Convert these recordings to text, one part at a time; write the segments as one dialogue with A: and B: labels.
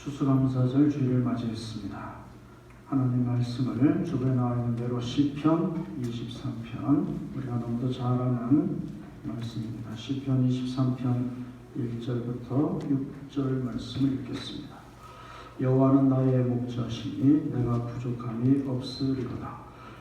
A: 추수감사절 주일을 맞이했습니다. 하나님 말씀을 주변에 나와 있는 대로 시편 23편, 우리가 너무도 잘 아는 말씀입니다. 시편 23편 1절부터 6절 말씀을 읽겠습니다. 여호와는 나의 목자시니 내가 부족함이 없으리로다.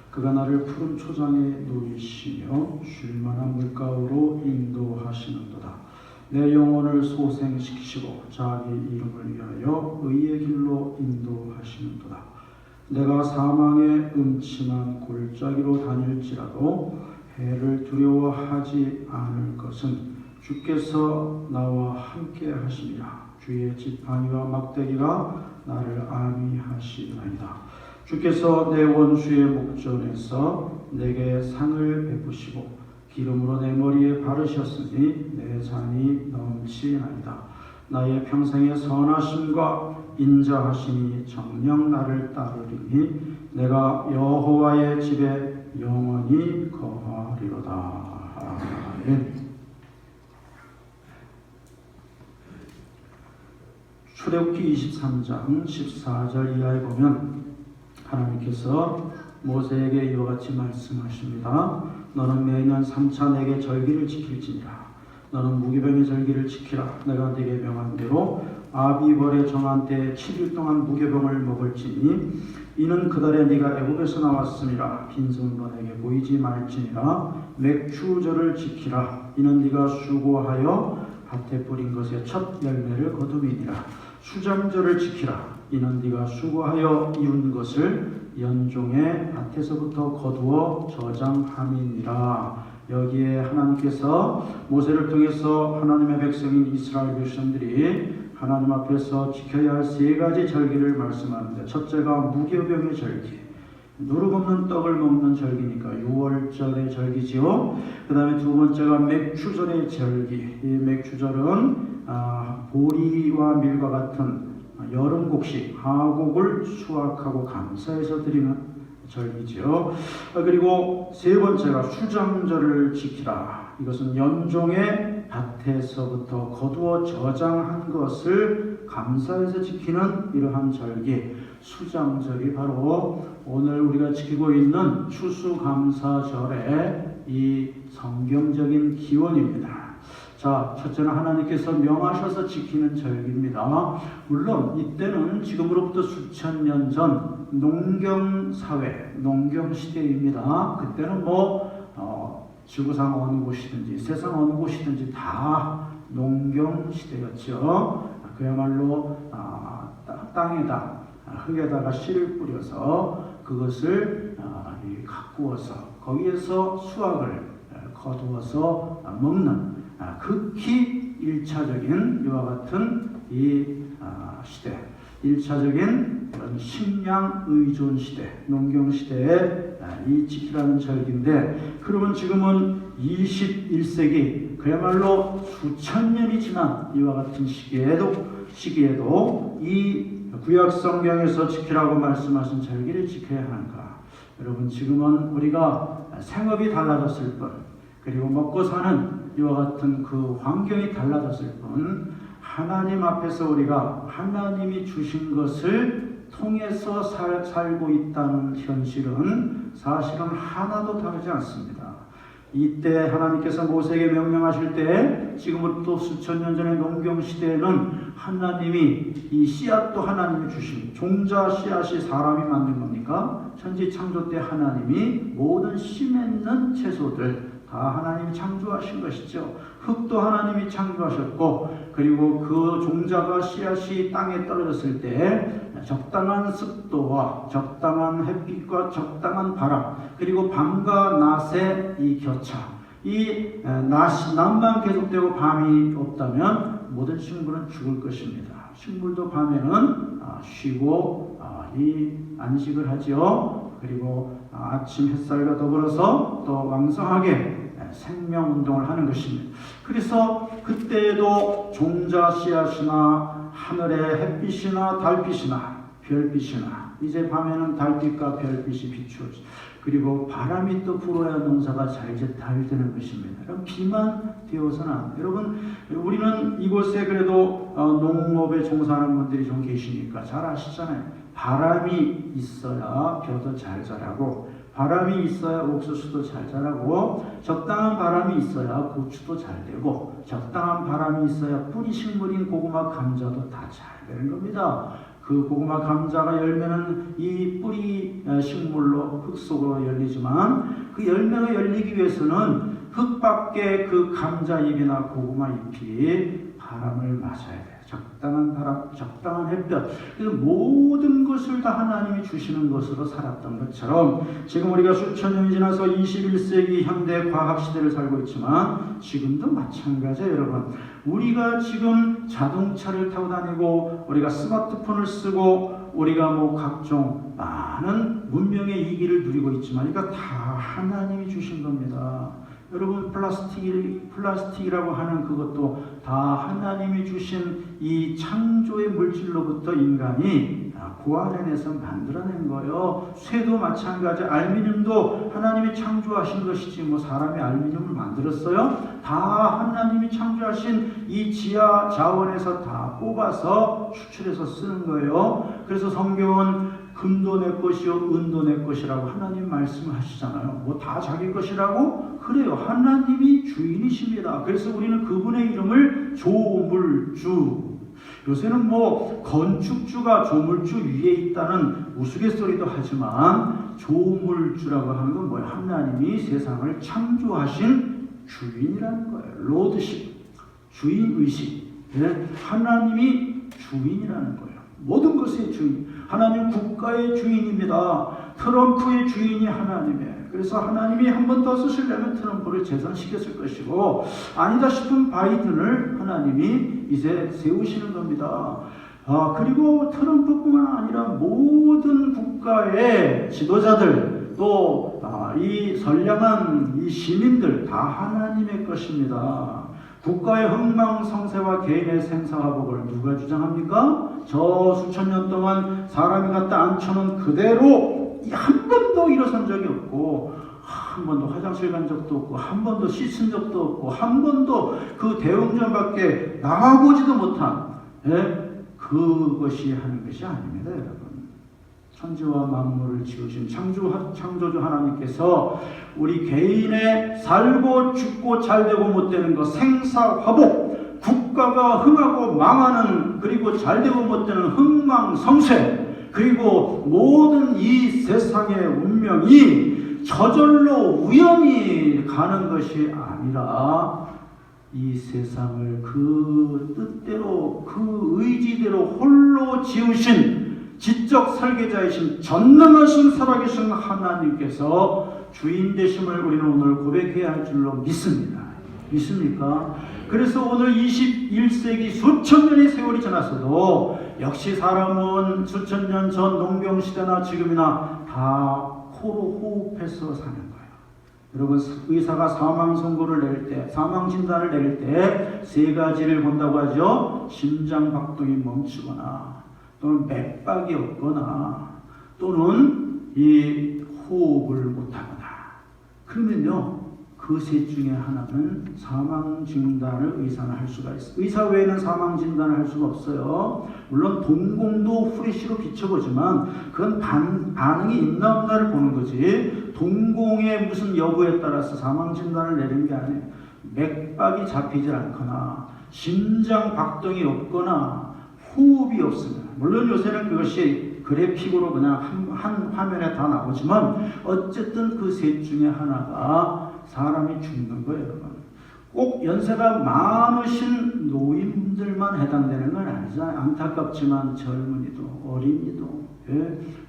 A: 그가 나를 푸른 초장에 누이시며 쉴 만한 물가로 인도하시는도다. 내 영혼을 소생시키시고 자기 이름을 위하여 의의 길로 인도하시는도다. 내가 사망의 음침한 골짜기로 다닐지라도 해를 두려워하지 않을 것은 주께서 나와 함께 하시니라. 주의 지팡이와 막대기가 나를 안위하시나이다. 주께서 내 원수의 목전에서 내게 상을 베푸시고 기름으로 내 머리에 바르셨으니 내 잔이 넘치나이다. 나의 평생의 선하심과 인자하심이 정녕 나를 따르리니 내가 여호와의 집에 영원히 거하리로다. 아멘. 출애굽기 23장 14절 이하에 보면 하나님께서 모세에게 이와 같이 말씀하십니다. 너는 매년 3차 내게 절기를 지킬지니라. 너는 무교병의 절기를 지키라. 내가 네게 명한 대로 아비벌의 정한 때 7일 동안 무교병을 먹을지니 이는 그달에 네가 애굽에서 나왔음이라. 빈손으로 내게 보이지 말지니라. 맥추절을 지키라. 이는 네가 수고하여 밭에 뿌린 것의 첫 열매를 거둠이니라. 수장절을 지키라. 이는 네가 수고하여 이룬 것을 연종의 밭에서부터 거두어 저장함이니라. 여기에 하나님께서 모세를 통해서 하나님의 백성인 이스라엘 백성들이 하나님 앞에서 지켜야 할 세 가지 절기를 말씀하는데, 첫째가 무교병의 절기, 누룩 없는 떡을 먹는 절기니까 6월절의 절기지요. 그 다음에 두 번째가 맥추절의 절기. 이 맥추절은 보리와 밀과 같은 여름 곡식, 하곡을 수확하고 감사해서 드리는 절기죠. 그리고 세 번째가 수장절을 지키라. 이것은 연종의 밭에서부터 거두어 저장한 것을 감사해서 지키는 이러한 절기, 수장절이 바로 오늘 우리가 지키고 있는 추수감사절의 이 성경적인 기원입니다. 자, 첫째는 하나님께서 명하셔서 지키는 절기입니다. 물론 이때는 지금으로부터 수천 년 전 농경사회, 농경시대입니다. 그때는 지구상 어느 곳이든지 세상 어느 곳이든지 다 농경시대였죠. 그야말로 땅에다, 흙에다가 씨를 뿌려서 그것을 가꾸어서 거기에서 수확을 거두어서 먹는 극히 일차적인 이와 같은 이 시대, 일차적인 그런 식량 의존 시대, 농경 시대에 이 지키라는 절기인데, 그러면 지금은 21세기 그야말로 수천 년이 지난 이와 같은 시기에도 이 구약 성경에서 지키라고 말씀하신 절기를 지켜야 하는가? 여러분, 지금은 우리가 생업이 달라졌을 뿐, 그리고 먹고 사는 이와 같은 그 환경이 달라졌을 뿐, 하나님 앞에서 우리가 하나님이 주신 것을 통해서 살고 있다는 현실은 사실은 하나도 다르지 않습니다. 이때 하나님께서 모세에게 명령하실 때, 지금부터 수천 년 전의 농경시대에는 하나님이 이 씨앗도 하나님이 주신, 종자 씨앗이 사람이 만든 겁니까? 천지 창조 때 하나님이 모든 씨 맺는 채소들 다 하나님이 창조하신 것이죠. 흙도 하나님이 창조하셨고, 그리고 그 종자가 씨앗이 땅에 떨어졌을 때 적당한 습도와 적당한 햇빛과 적당한 바람, 그리고 밤과 낮의 이 교차, 이 낮만 계속되고 밤이 없다면 모든 식물은 죽을 것입니다. 식물도 밤에는 쉬고 이 안식을 하지요. 그리고 아침 햇살과 더불어서 또 왕성하게 생명운동을 하는 것입니다. 그래서 그때에도 종자 씨앗이나 하늘의 햇빛이나 달빛이나 별빛이나, 이제 밤에는 달빛과 별빛이 비추어지죠. 그리고 바람이 또 불어야 농사가 잘 되는 것입니다. 그럼 비만 되어서는 안 돼요. 여러분, 우리는 이곳에 그래도 농업에 종사하는 분들이 좀 계시니까 잘 아시잖아요. 바람이 있어야 벼도 잘 자라고, 바람이 있어야 옥수수도 잘 자라고, 적당한 바람이 있어야 고추도 잘 되고, 적당한 바람이 있어야 뿌리 식물인 고구마, 감자도 다 잘 되는 겁니다. 그 고구마, 감자가 열매는 이 뿌리 식물로 흙 속으로 열리지만, 그 열매가 열리기 위해서는 흙 밖에 그 감자잎이나 고구마 잎이 바람을 맞아야 돼요. 적당한 바람, 적당한 햇볕. 그래서 모든 것을 다 하나님이 주시는 것으로 살았던 것처럼, 지금 우리가 수천 년이 지나서 21세기 현대 과학 시대를 살고 있지만 지금도 마찬가지예요, 여러분. 우리가 지금 자동차를 타고 다니고, 우리가 스마트폰을 쓰고, 우리가 각종 많은 문명의 이기를 누리고 있지만 이거 다 하나님이 주신 겁니다. 여러분, 플라스틱이라고 하는 그것도 다 하나님이 주신 이 창조의 물질로부터 인간이 고안해내서 만들어낸 거예요. 쇠도 마찬가지, 알루미늄도 하나님이 창조하신 것이지 사람이 알루미늄을 만들었어요? 다 하나님이 창조하신 이 지하 자원에서 다 뽑아서 추출해서 쓰는 거예요. 그래서 성경은 금도 내 것이요 은도 내 것이라고 하나님 말씀하시잖아요. 다 자기 것이라고? 그래요. 하나님이 주인이십니다. 그래서 우리는 그분의 이름을 조물주, 요새는 건축주가 조물주 위에 있다는 우스갯소리도 하지만 조물주라고 하는 건 뭐예요? 하나님이 세상을 창조하신 주인이라는 거예요. 로드십, 주인의식. 하나님이 주인이라는 거예요. 모든 것의 주인. 하나님 국가의 주인입니다. 트럼프의 주인이 하나님이에요. 그래서 하나님이 한 번 더 쓰시려면 트럼프를 재선시켰을 것이고, 아니다 싶은 바이든을 하나님이 이제 세우시는 겁니다. 그리고 트럼프뿐만 아니라 모든 국가의 지도자들, 또 이 선량한 이 시민들 다 하나님의 것입니다. 국가의 흥망성쇠와 개인의 생사화복을 누가 주장합니까? 저 수천 년 동안 사람이 갖다 앉혀놓은 그대로 한 번도 일어선 적이 없고, 한 번도 화장실 간 적도 없고, 한 번도 씻은 적도 없고, 한 번도 그 대웅전 밖에 나가보지도 못한 그것이 하는 것이 아닙니다, 여러분. 천지와 만물을 지으신 창조주 하나님께서 우리 개인의 살고 죽고 잘되고 못되는 것, 생사화복, 국가가 흥하고 망하는, 그리고 잘되고 못되는 흥망성쇠, 그리고 모든 이 세상의 운명이 저절로 우연히 가는 것이 아니라 이 세상을 그 뜻대로, 그 의지대로 홀로 지으신 지적 설계자이신 전능하신 살아계신 하나님께서 주인 되심을 우리는 오늘 고백해야 할 줄로 믿습니다. 믿습니까? 그래서 오늘 21세기 수천 년의 세월이 지났어도 역시 사람은 수천 년 전 농경시대나 지금이나 다 코로 호흡해서 사는 거예요. 여러분, 의사가 사망 선고를 내릴 때, 사망 진단을 내릴 때 세 가지를 본다고 하죠. 심장 박동이 멈추거나, 또는 맥박이 없거나, 또는 이 호흡을 못하거나. 그러면요, 그 셋 중에 하나는 사망 진단을 의사는 할 수가 있어요. 의사 외에는 사망 진단을 할 수가 없어요. 물론 동공도 후레쉬로 비춰보지만 그건 반응이 있나 없나를 보는 거지, 동공의 무슨 여부에 따라서 사망 진단을 내리는 게 아니에요. 맥박이 잡히지 않거나, 심장 박동이 없거나, 호흡이 없습니다. 물론 요새는 그것이 그래픽으로 그냥 한 화면에 다 나오지만 어쨌든 그 셋 중에 하나가 사람이 죽는 거예요, 여러분. 꼭 연세가 많으신 노인들만 해당되는 건 아니잖아요. 안타깝지만 젊은이도, 어린이도,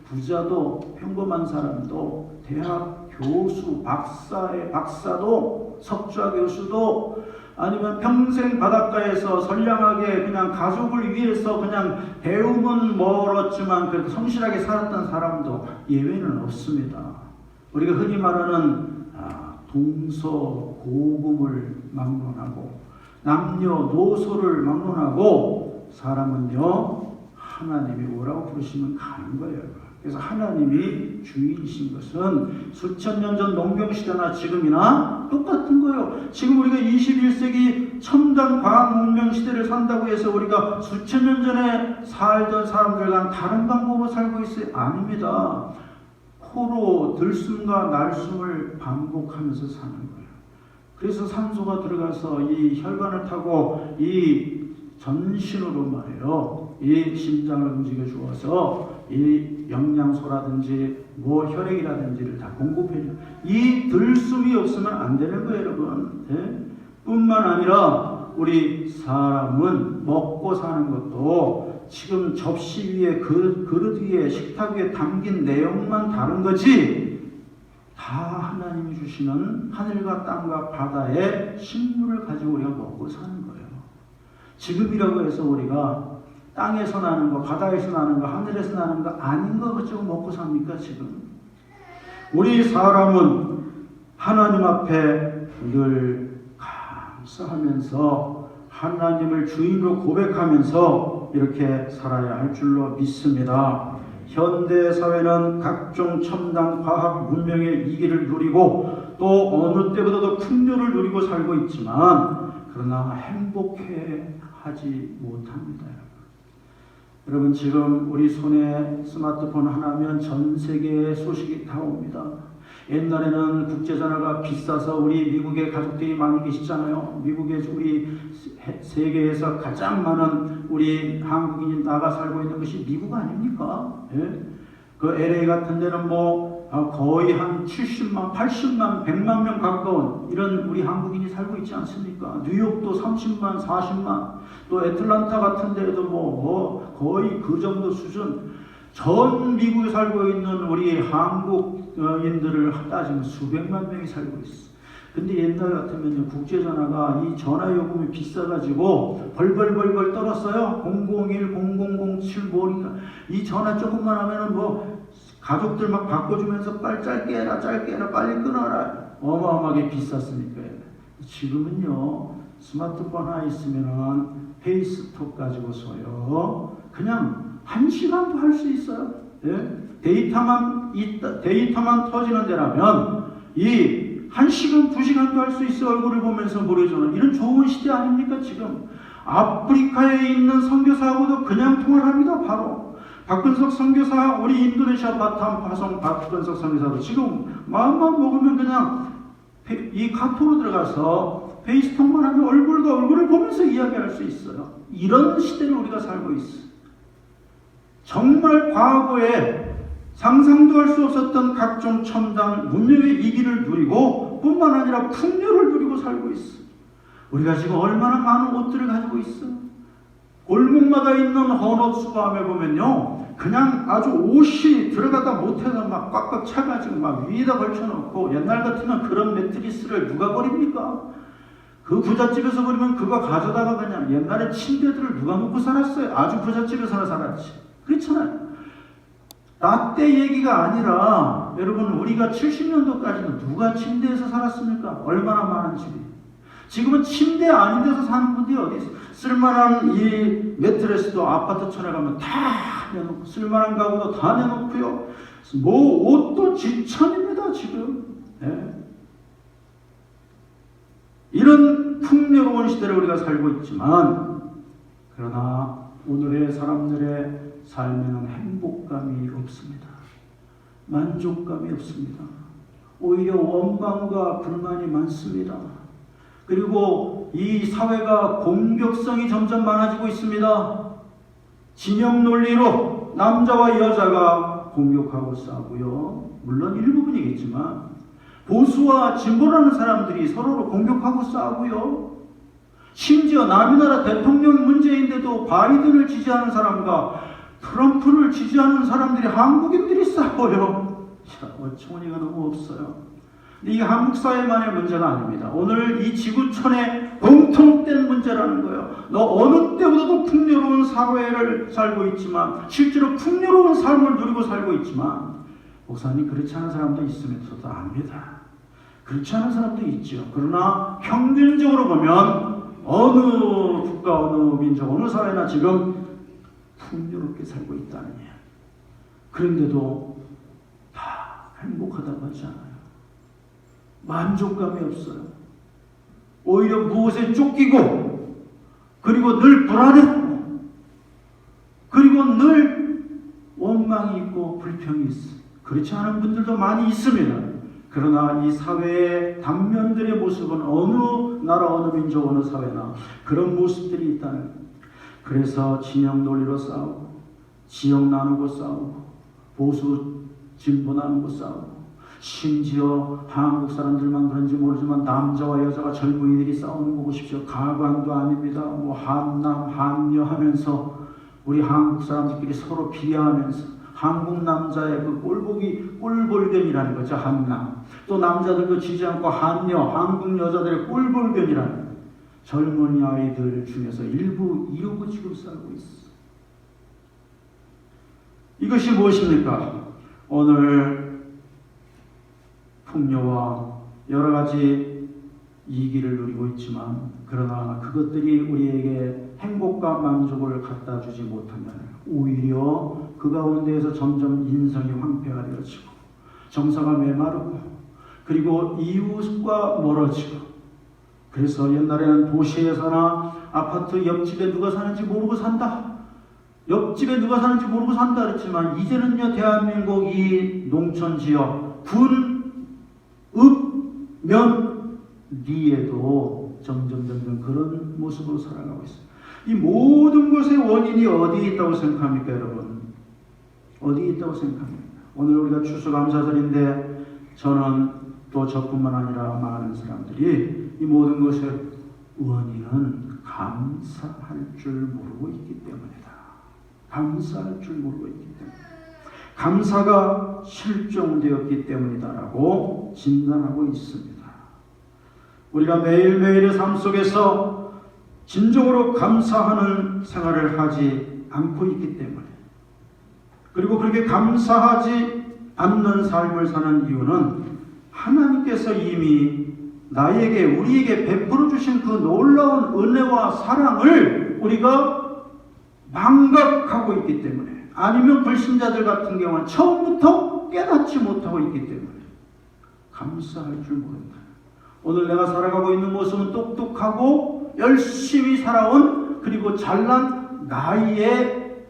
A: 부자도, 평범한 사람도, 대학 교수, 박사도, 석좌 교수도, 아니면 평생 바닷가에서 선량하게 그냥 가족을 위해서 그냥 배움은 멀었지만 그래도 성실하게 살았던 사람도 예외는 없습니다. 우리가 흔히 말하는 동서고금을 막론하고 남녀노소를 막론하고 사람은요, 하나님이 오라고 부르시면 가는 거예요. 그래서 하나님이 주인이신 것은 수천 년 전 농경시대나 지금이나 똑같은 거예요. 지금 우리가 21세기 첨단 과학 문명 시대를 산다고 해서 우리가 수천 년 전에 살던 사람들과는 다른 방법으로 살고 있어요? 아닙니다. 코로 들숨과 날숨을 반복하면서 사는 거예요. 그래서 산소가 들어가서 이 혈관을 타고 이 전신으로 말해요. 이 심장을 움직여 주어서 이 영양소라든지 혈액이라든지를 다 공급해줘요. 이 들숨이 없으면 안 되는 거예요, 여러분. 네? 뿐만 아니라 우리 사람은 먹고 사는 것도 지금 접시 위에 그릇 위에 식탁 위에 담긴 내용만 다른 거지, 다 하나님이 주시는 하늘과 땅과 바다의 식물을 가지고 우리가 먹고 사는 거예요. 지금이라고 해서 우리가 땅에서 나는 거, 바다에서 나는 거, 하늘에서 나는 거 아닌 거 가지고 먹고 삽니까? 지금 우리 사람은 하나님 앞에 늘 감사하면서 하나님을 주인으로 고백하면서 이렇게 살아야 할 줄로 믿습니다. 현대 사회는 각종 첨단 과학 문명의 이기를 누리고 또 어느 때보다도 풍요를 누리고 살고 있지만 그러나 행복해 하지 못합니다. 여러분, 지금 우리 손에 스마트폰 하나면 전 세계의 소식이 다 옵니다. 옛날에는 국제전화가 비싸서 우리 미국에 가족들이 많이 계시잖아요. 미국에 우리 세계에서 가장 많은 우리 한국인이 나가 살고 있는 것이 미국 아닙니까? 예? 그 LA 같은 데는 거의 한 70만, 80만, 100만 명 가까운 이런 우리 한국인이 살고 있지 않습니까? 뉴욕도 30만, 40만, 또 애틀란타 같은 데도 거의 그 정도 수준. 전 미국에 살고 있는 우리 한국인들을 따지면 수백만 명이 살고 있어. 근데 옛날 같으면요, 국제전화가 이 전화 요금이 비싸가지고 벌벌벌벌 떨었어요. 001, 0007 이 전화 조금만 하면은 가족들 막 바꿔주면서 빨리 짧게 해라 빨리 끊어라. 어마어마하게 비쌌으니까. 지금은요, 스마트폰 하나 있으면은 페이스톡 가지고서요, 그냥 1시간도 할 수 있어요. 예? 데이터만 터지는 데라면 이 1시간, 2시간도 할 수 있어. 얼굴을 보면서 모르잖아. 이런 좋은 시대 아닙니까? 지금 아프리카에 있는 선교사하고도 그냥 통화를 합니다. 바로 박근석 선교사, 우리 인도네시아 바탐 파송 박근석 선교사도 지금 마음만 먹으면 그냥 이 카톡으로 들어가서 페이스톡만 하면 얼굴과 얼굴을 보면서 이야기할 수 있어요. 이런 시대를 우리가 살고 있어요. 정말 과거에 상상도 할 수 없었던 각종 첨단 문명의 이기를 누리고 뿐만 아니라 풍요를 누리고 살고 있어. 우리가 지금 얼마나 많은 옷들을 가지고 있어. 골목마다 있는 헌옷수거함에 보면요, 그냥 아주 옷이 들어가다 못해서 막 꽉꽉 차가지고 막 위에다 걸쳐놓고, 옛날 같으면 그런 매트리스를 누가 버립니까? 그 부잣집에서 버리면 그거 가져다가 그냥, 옛날에 침대들을 누가 먹고 살았어요? 아주 부잣집에서 살았지. 그렇잖아요. 나 때 얘기가 아니라, 여러분, 우리가 70년도까지는 누가 침대에서 살았습니까? 얼마나 많은 집이. 지금은 침대 아닌 데서 사는 분들이 어디 있어요? 쓸만한 이 매트리스도 아파트촌에 가면 다 내놓고, 쓸만한 가구도 다 내놓고요. 옷도 지천입니다, 지금. 네. 이런 풍요로운 시대를 우리가 살고 있지만, 그러나 오늘의 사람들의 삶에는 행복감이 없습니다. 만족감이 없습니다. 오히려 원망과 불만이 많습니다. 그리고 이 사회가 공격성이 점점 많아지고 있습니다. 진영 논리로 남자와 여자가 공격하고 싸우고요. 물론 일부분이겠지만 보수와 진보라는 사람들이 서로를 공격하고 싸우고요. 심지어 남의 나라 대통령 문제인데도 바이든을 지지하는 사람과 트럼프를 지지하는 사람들이 한국인들이 싸워요. 어처구니가 너무 없어요. 근데 이게 한국 사회만의 문제가 아닙니다. 오늘 이 지구촌의 공통된 문제라는 거예요. 너 어느 때보다도 풍요로운 사회를 살고 있지만, 실제로 풍요로운 삶을 누리고 살고 있지만, 목사님 그렇지 않은 사람도 있으면 저도 압니다. 그렇지 않은 사람도 있죠. 그러나 평균적으로 보면 어느 국가, 어느 민족, 어느 사회나 지금 풍요롭게 살고 있다는 얘기예요. 그런데도 다 행복하다고 하지 않아요. 만족감이 없어요. 오히려 무엇에 쫓기고, 그리고 늘 불안해하고, 그리고 늘 원망이 있고 불평이 있어. 그렇지 않은 분들도 많이 있습니다. 그러나 이 사회의 단면들의 모습은 어느 나라, 어느 민족, 어느 사회나 그런 모습들이 있다는 거예요. 그래서 진영 논리로 싸우고, 지역 나누고 싸우고, 보수 진보 나누고 싸우고, 심지어 한국 사람들만 그런지 모르지만 남자와 여자가 젊은이들이 싸우는 거 보십시오. 가관도 아닙니다. 뭐 한남 한여 하면서 우리 한국 사람들끼리 서로 비하하면서 한국 남자의 그 꼴볼견이라는 거죠. 한남. 또 남자들도 지지 않고 한여, 한국 여자들의 꼴볼견이라는 거예요. 젊은 아이들 중에서 일부 이러고 지금 살고 있어. 이것이 무엇입니까? 오늘 풍요와 여러 가지 이기를 누리고 있지만, 그러나 그것들이 우리에게 행복과 만족을 갖다 주지 못한다는, 오히려 그 가운데에서 점점 인성이 황폐가 되어지고, 정서가 메마르고, 그리고 이웃과 멀어지고. 그래서 옛날에는 도시에서나 아파트 옆집에 누가 사는지 모르고 산다, 옆집에 누가 사는지 모르고 산다 그랬지만, 이제는요, 대한민국 이 농촌지역 군 읍, 면, 리에도 점점 그런 모습으로 살아가고 있어요. 이 모든 것의 원인이 어디에 있다고 생각합니까, 여러분? 어디에 있다고 생각합니까? 오늘 우리가 추수감사절인데, 저는 또 저뿐만 아니라 많은 사람들이 이 모든 것의 원인은 감사할 줄 모르고 있기 때문이다. 감사할 줄 모르고 있기 때문에, 감사가 실종되었기 때문이다라고 진단하고 있습니다. 우리가 매일매일의 삶 속에서 진정으로 감사하는 생활을 하지 않고 있기 때문에, 그리고 그렇게 감사하지 않는 삶을 사는 이유는 하나님께서 이미 나에게, 우리에게 베풀어 주신 그 놀라운 은혜와 사랑을 우리가 망각하고 있기 때문에, 아니면 불신자들 같은 경우는 처음부터 깨닫지 못하고 있기 때문에 감사할 줄 모른다. 오늘 내가 살아가고 있는 모습은 똑똑하고 열심히 살아온, 그리고 잘난 나이에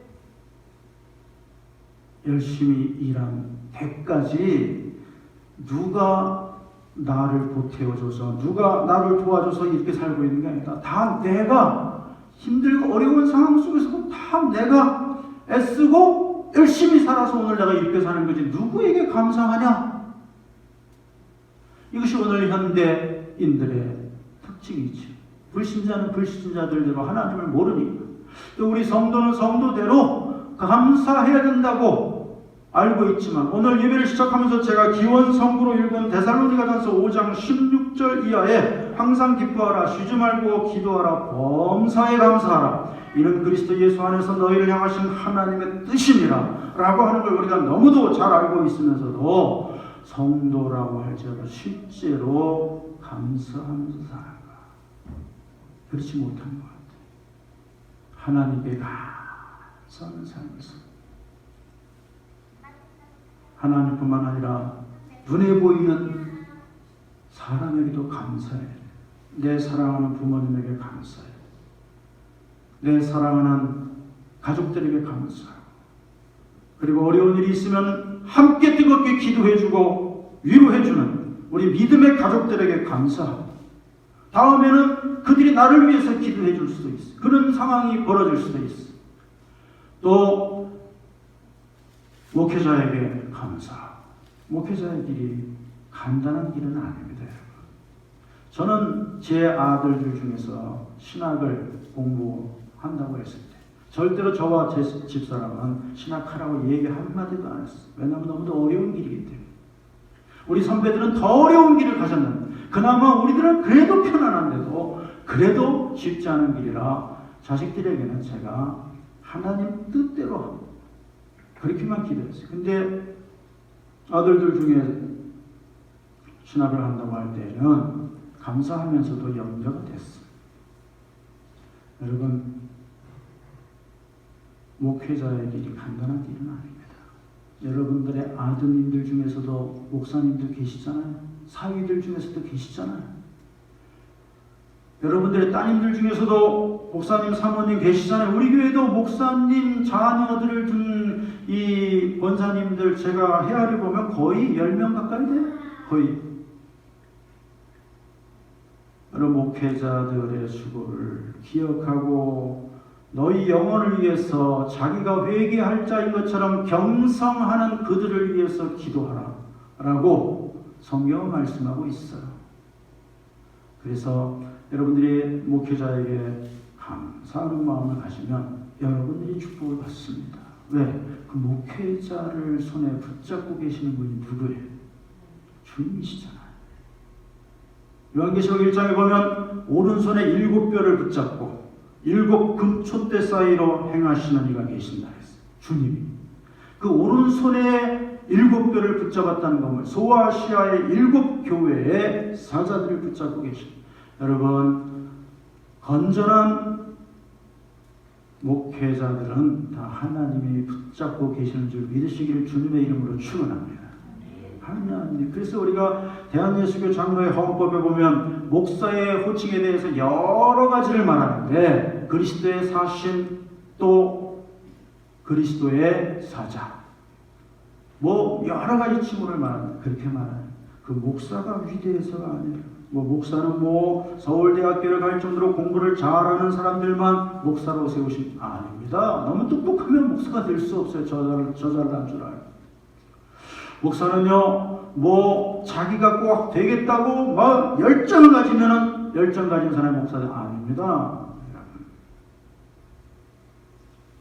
A: 열심히 일한 대까지 누가 나를 보태어줘서, 누가 나를 도와줘서 이렇게 살고 있는 게 아니다. 다 내가 힘들고 어려운 상황 속에서도 다 내가 애쓰고 열심히 살아서 오늘 내가 이렇게 사는 거지, 누구에게 감사하냐? 이것이 오늘 현대인들의 특징이지. 불신자는 불신자들대로 하나님을 모르니까, 또 우리 성도는 성도대로 감사해야 된다고 알고 있지만, 오늘 예배를 시작하면서 제가 기원성구로 읽은 데살로니가전서 5장 16절 이하에 항상 기뻐하라, 쉬지 말고 기도하라, 범사에 감사하라, 이는 그리스도 예수 안에서 너희를 향하신 하나님의 뜻이니라 라고 하는 걸 우리가 너무도 잘 알고 있으면서도 성도라고 할지라도 실제로 감사하면서 살아가 그렇지 못한 것 같아요. 하나님께 감사하는 삶에서 하나님뿐만 아니라 눈에 보이는 사람에게도 감사해. 내 사랑하는 부모님에게 감사해. 내 사랑하는 가족들에게 감사하고, 그리고 어려운 일이 있으면 함께 뜨겁게 기도해주고 위로해주는 우리 믿음의 가족들에게 감사하고, 다음에는 그들이 나를 위해서 기도해줄 수도 있어. 그런 상황이 벌어질 수도 있어. 또 목회자에게 감사하고. 목회자의 길이 간단한 길은 아닙니다, 여러분. 저는 제 아들들 중에서 신학을 공부한다고 했을 때 절대로 저와 제 집사람은 신학하라고 얘기 한마디도 안 했어요. 왜냐하면 너무도 어려운 길이기 때문에. 우리 선배들은 더 어려운 길을 가셨는데, 그나마 우리들은 그래도 편안한데도 그래도 쉽지 않은 길이라 자식들에게는 제가 하나님 뜻대로 그렇게만 기도했어요. 근데 아들들 중에 신학을 한다고 할 때는 감사하면서도 염려가 됐어요. 여러분, 목회자의 길이 간단한 길은 아닙니다. 여러분들의 아드님들 중에서도 목사님들 계시잖아요. 사위들 중에서도 계시잖아요. 여러분들의 따님들 중에서도 목사님, 사모님 계시잖아요. 우리 교회도 목사님 자녀들을 둔 이 권사님들 제가 헤아려 보면 거의 10명 가까이 돼요. 거의. 여러분 목회자들의 수고를 기억하고 너희 영혼을 위해서 자기가 회개할 자인 것처럼 경성하는 그들을 위해서 기도하라 라고 성경은 말씀하고 있어요. 그래서 여러분들이 목회자에게 감사하는 마음을 가지면 여러분들이 축복을 받습니다. 왜? 그 목회자를 손에 붙잡고 계시는 분이 누구예요? 주님이시잖아요. 요한계시록 1장에 보면 오른손에 7뼈를 붙잡고 7 금촛대 사이로 행하시는 이가 계신다 했어요. 주님이. 그 오른손에 7뼈를 붙잡았다는 것은 소아시아의 7 교회의 사자들을 붙잡고 계십니다. 여러분, 건전한 목회자들은 다 하나님이 붙잡고 계시는 줄 믿으시기를 주님의 이름으로 축원합니다. 하나님. 그래서 우리가 대한예수교 장로의 헌법에 보면 목사의 호칭에 대해서 여러 가지를 말하는데 그리스도의 사신 또 그리스도의 사자 뭐 여러 가지 칭호를 말합니다. 그렇게 말하는 그 목사가 위대해서가 아니에요. 뭐 목사는 뭐 서울대학교를 갈 정도로 공부를 잘하는 사람들만 목사로 세우신 아닙니다. 너무 똑똑하면 목사가 될 수 없어요. 저잘난 줄 알고. 목사는요, 뭐 자기가 꼭 되겠다고 막 열정을 가지면은 열정 가진 사람이 목사는 아닙니다.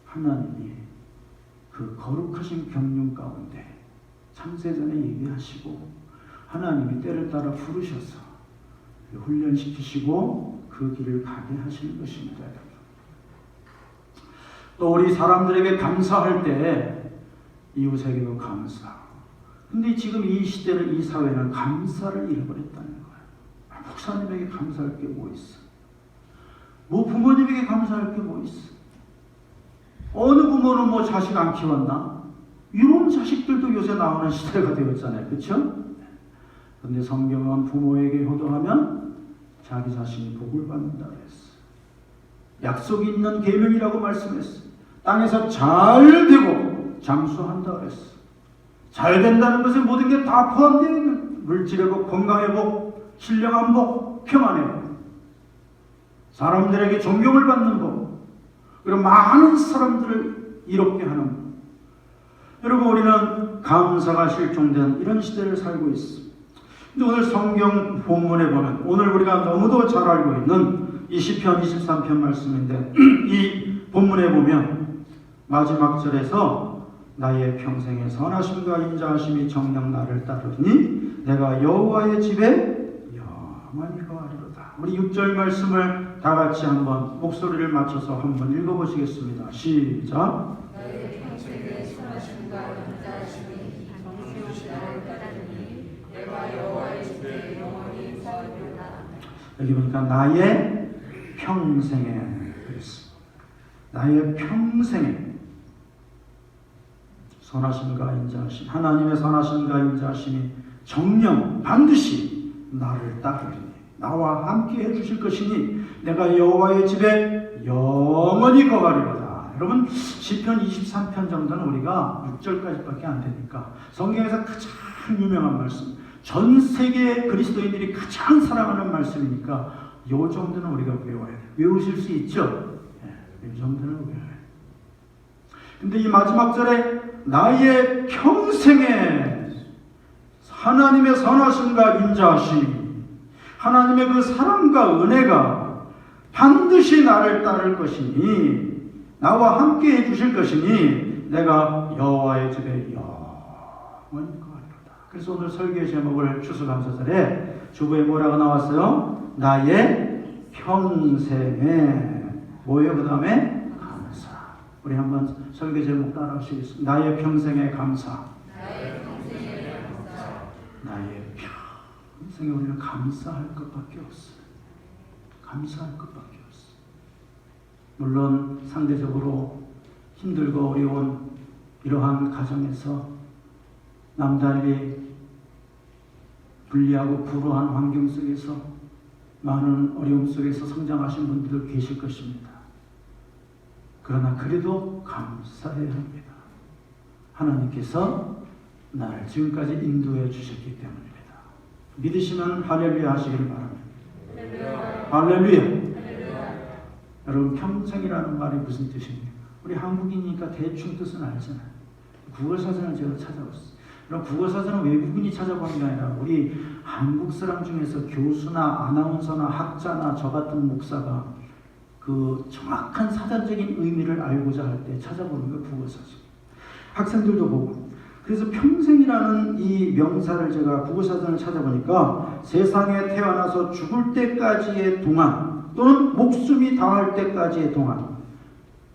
A: 하나님이 그 거룩하신 경륜 가운데 창세전에 얘기하시고 하나님이 때를 따라 부르셔서 훈련시키시고 그 길을 가게 하시는 것입니다. 또 우리 사람들에게 감사할 때 이웃에게도 감사. 근데 지금 이 시대는 이 사회는 감사를 잃어버렸다는 거예요. 목사님에게 감사할 게 뭐 있어? 뭐 부모님에게 감사할 게 뭐 있어? 어느 부모는 뭐 자식 안 키웠나? 이런 자식들도 요새 나오는 시대가 되었잖아요. 그렇죠? 그런데 성경은 부모에게 효도하면 자기 자신이 복을 받는다고 했어. 약속이 있는 계명이라고 말씀했어. 땅에서 잘 되고 장수한다고 했어. 잘 된다는 것에 모든 게 다 포함되어 있는 물질의 복, 건강의 복, 신령한 복, 평안의 복, 사람들에게 존경을 받는 복, 그리고 많은 사람들을 이롭게 하는 복. 여러분, 우리는 감사가 실종된 이런 시대를 살고 있습니다. 근데 오늘 성경 본문에 보면 오늘 우리가 너무도 잘 알고 있는 이 시편 23편 말씀인데 이 본문에 보면 마지막 절에서 나의 평생의 선하심과 인자하심이 정녕 나를 따르니 내가 여호와의 집에 영원히 거하리로다. 우리 6절 말씀을 다 같이 한번 목소리를 맞춰서 한번 읽어보시겠습니다. 시작.
B: 나의 평생의 선하심과 인자하심이 정녕 나를 따르니 내가 여호와의 집에 영원히 거하리로다.
A: 여기 보니까 나의 평생에 그랬습니다. 나의 평생에 선하심과 인자하심, 하나님의 선하심과 인자하심이 정녕 반드시 나를 따르리니 나와 함께 해주실 것이니 내가 여호와의 집에 영원히 거하리로다. 여러분, 시편 23편 정도는 우리가 6절까지밖에 안 되니까 성경에서 가장 유명한 말씀, 전 세계 그리스도인들이 가장 사랑하는 말씀이니까 이 정도는 우리가 외워야 돼요. 외우실 수 있죠? 네, 이 정도는 외워야 돼요. 근데 이 마지막 절에 나의 평생에 하나님의 선하심과 인자하심, 하나님의 그 사랑과 은혜가 반드시 나를 따를 것이니 나와 함께 해주실 것이니 내가 여호와의 집에 영원히 거하리로다. 그래서 오늘 설교의 제목을 추수감사절에 주부에 뭐라고 나왔어요? 나의 평생에 뭐예요? 그 다음에 우리 한번 설교 제목 따라하시겠습니다. 나의 평생의 감사.
B: 나의 평생의 감사.
A: 나의 평생에 우리는 감사할 것밖에 없어요. 감사할 것밖에 없어요. 물론 상대적으로 힘들고 어려운 이러한 가정에서 남달리 불리하고 불우한 환경 속에서 많은 어려움 속에서 성장하신 분들도 계실 것입니다. 그러나 그래도 감사해야 합니다. 하나님께서 나를 지금까지 인도해 주셨기 때문입니다. 믿으시면 할렐루야 하시기를 바랍니다. 할렐루야. 여러분, 평생이라는 말이 무슨 뜻입니까? 우리 한국인이니까 대충 뜻은 알잖아요. 국어사전을 제가 찾아봤어요. 그럼 국어사전은 외국인이 찾아본 게 아니라 우리 한국 사람 중에서 교수나 아나운서나 학자나 저 같은 목사가 그 정확한 사전적인 의미를 알고자 할 때 찾아보는 게 국어사전. 학생들도 보고. 그래서 평생이라는 이 명사를 제가 국어사전을 찾아보니까 세상에 태어나서 죽을 때까지의 동안 또는 목숨이 닿을 때까지의 동안.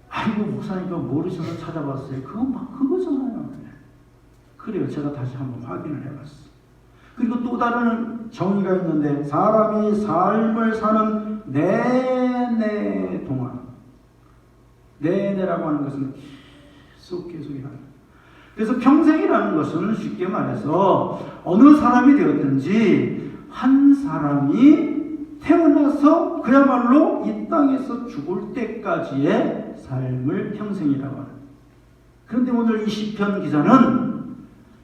A: 아이고, 목사님 그거 모르셔서 찾아봤어요. 그거잖아요. 그래요. 제가 다시 한번 확인을 해봤어요. 그리고 또 다른 정의가 있는데 사람이 삶을 사는 내내 동안, 내내라고 하는 것은 계속이라는 거예요. 그래서 평생이라는 것은 쉽게 말해서 어느 사람이 되었든지 한 사람이 태어나서 그야말로 이 땅에서 죽을 때까지의 삶을 평생이라고 합니다. 그런데 오늘 이 시편 기자는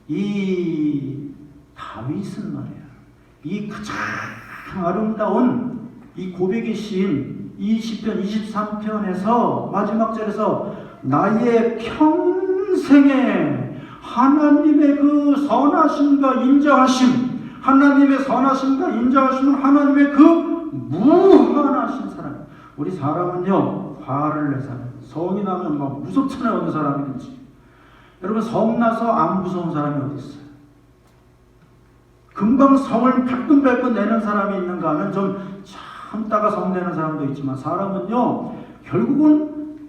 A: 이 다윗은 말이야, 이 가장 아름다운 이 고백의 시인 이 시편 23편에서 마지막 절에서 나의 평생에 하나님의 그 선하심과 인자하심, 하나님의 선하심과 인자하심은 하나님의 그 무한하신 사람. 우리 사람은요, 화를 내잖아요. 성이 나면 막 무섭잖아요, 어느 사람이든지. 여러분, 성 나서 안 무서운 사람이 어디 있어요? 금방 성을 발끈발끈 내는 사람이 있는가 하면 좀 참다가 성 내는 사람도 있지만 사람은요, 결국은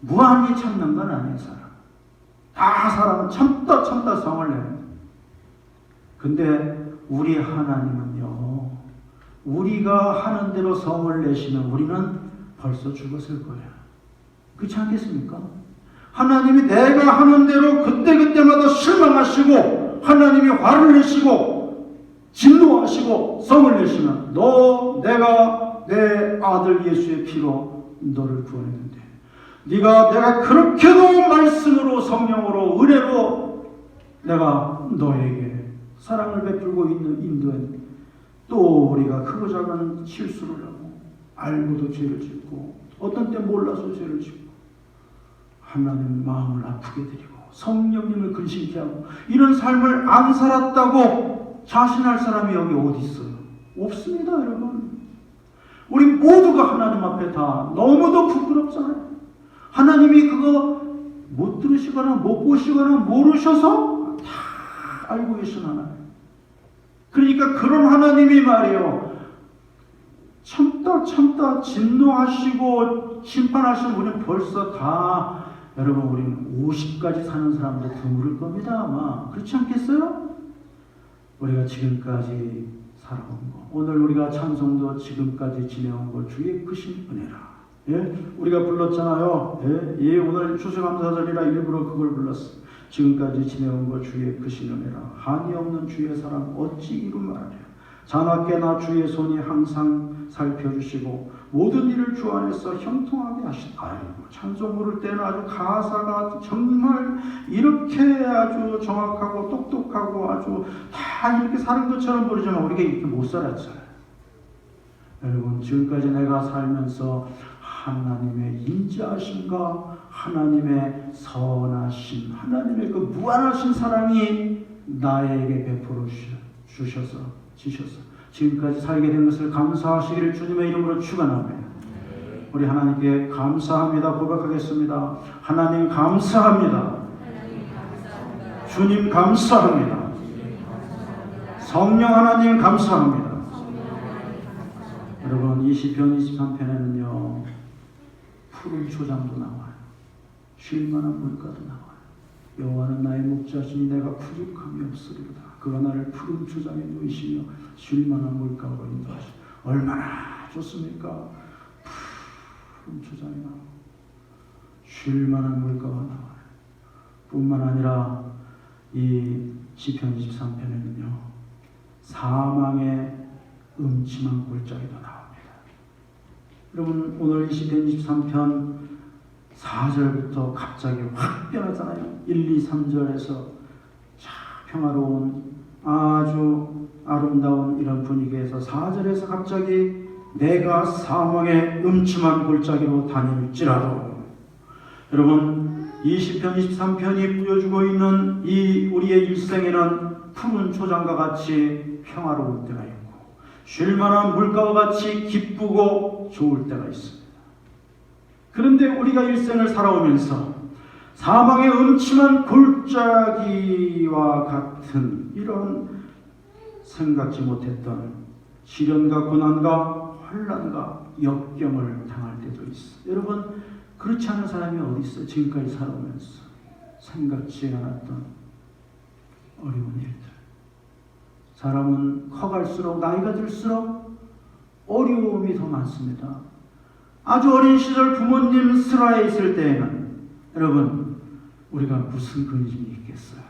A: 무한히 참는 건 아니에요, 사람. 다 사람은 참다 성을 내는. 근데 우리 하나님은요, 우리가 하는 대로 성을 내시면 우리는 벌써 죽었을 거예요. 그렇지 않겠습니까? 하나님이 내가 하는 대로 그때그때마다 실망하시고 하나님이 화를 내시고 진노하시고 성을 내시면 내가 내 아들 예수의 피로 너를 구원했는데 내가 그렇게도 말씀으로 성령으로 은혜로 내가 너에게 사랑을 베풀고 있는 인도에 또 우리가 크고 작은 실수를 하고 알고도 죄를 짓고 어떤 때 몰라서 죄를 짓고 하나님 마음을 아프게 드리고 성령님을 근심케 하고 이런 삶을 안 살았다고 자신할 사람이 여기 어디 있어요? 없습니다, 여러분. 우리 모두가 하나님 앞에 다 너무도 부끄럽잖아요. 하나님이 그거 못 들으시거나 못 보시거나 모르셔서 다 알고 계신 하나님. 그러니까 그런 하나님이 말이에요, 참다 진노하시고 심판하시는 우리는 벌써 다, 여러분, 우리는 50까지 사는 사람도 드물 겁니다, 아마. 그렇지 않겠어요? 우리가 지금까지 살아온 거, 오늘 우리가 찬송도 지금까지 지내온 거 주의 크신 은혜라. 예? 우리가 불렀잖아요. 예? 오늘 추수감사절이라 일부러 그걸 불렀어. 지금까지 지내온 것 주의 크신 은혜라. 한이 없는 주의 사랑 어찌 이루 말하랴. 자나깨나 주의 손이 항상 살펴주시고 모든 일을 주 안에서 형통하게 하시다. 아이고, 찬송 부를 때는 아주 가사가 정말 이렇게 아주 정확하고 똑똑하고 아주 다 이렇게 사는 것처럼 부르지만 우리가 이렇게 못 살았잖아요. 여러분, 지금까지 내가 살면서 하나님의 인자하심과 하나님의 선하심, 하나님의 그 무한하신 사랑이 나에게 베풀어 주셔서 지금까지 살게 된 것을 감사하시기를 주님의 이름으로 축원합니다. 우리 하나님께 감사합니다. 고백하겠습니다. 하나님 감사합니다. 주님 감사합니다. 성령 하나님 감사합니다. 여러분, 이 시편 23편에는요 푸른 초장도 나와요. 쉴만한 물가도 나와요. 여호와는 나의 목자시니 내가 부족함이 없으리로다. 그가 나를 푸른 초장에 누이시며 쉴만한 물가로 인도하시오. 얼마나 좋습니까? 푸른 초장이 나오고 쉴만한 물가가 나와요. 뿐만 아니라 이 시편 23편에는요 사망의 음침한 골짜기도 나옵니다. 여러분 오늘 시편 23편 4절부터 갑자기 확 변하잖아요. 1, 2, 3절에서 평화로운 아주 아름다운 이런 분위기에서 4절에서 갑자기 내가 사망의 음침한 골짜기로 다닐지라도, 여러분 이 시편 23편이 보여주고 있는 이 우리의 일생에는 푸른 초장과 같이 평화로울 때가 있고 쉴만한 물가와 같이 기쁘고 좋을 때가 있습니다. 그런데 우리가 일생을 살아오면서 사망의 음침한 골짜기와 같은 이런 생각지 못했던 시련과 고난과 환난과 역경을 당할 때도 있어요. 여러분 그렇지 않은 사람이 어디 있어요? 지금까지 살아오면서 생각지 않았던 어려운 일들. 사람은 커갈수록 나이가 들수록 어려움이 더 많습니다. 아주 어린 시절 부모님 슬하에 있을 때에는 여러분 우리가 무슨 근심이 있겠어요.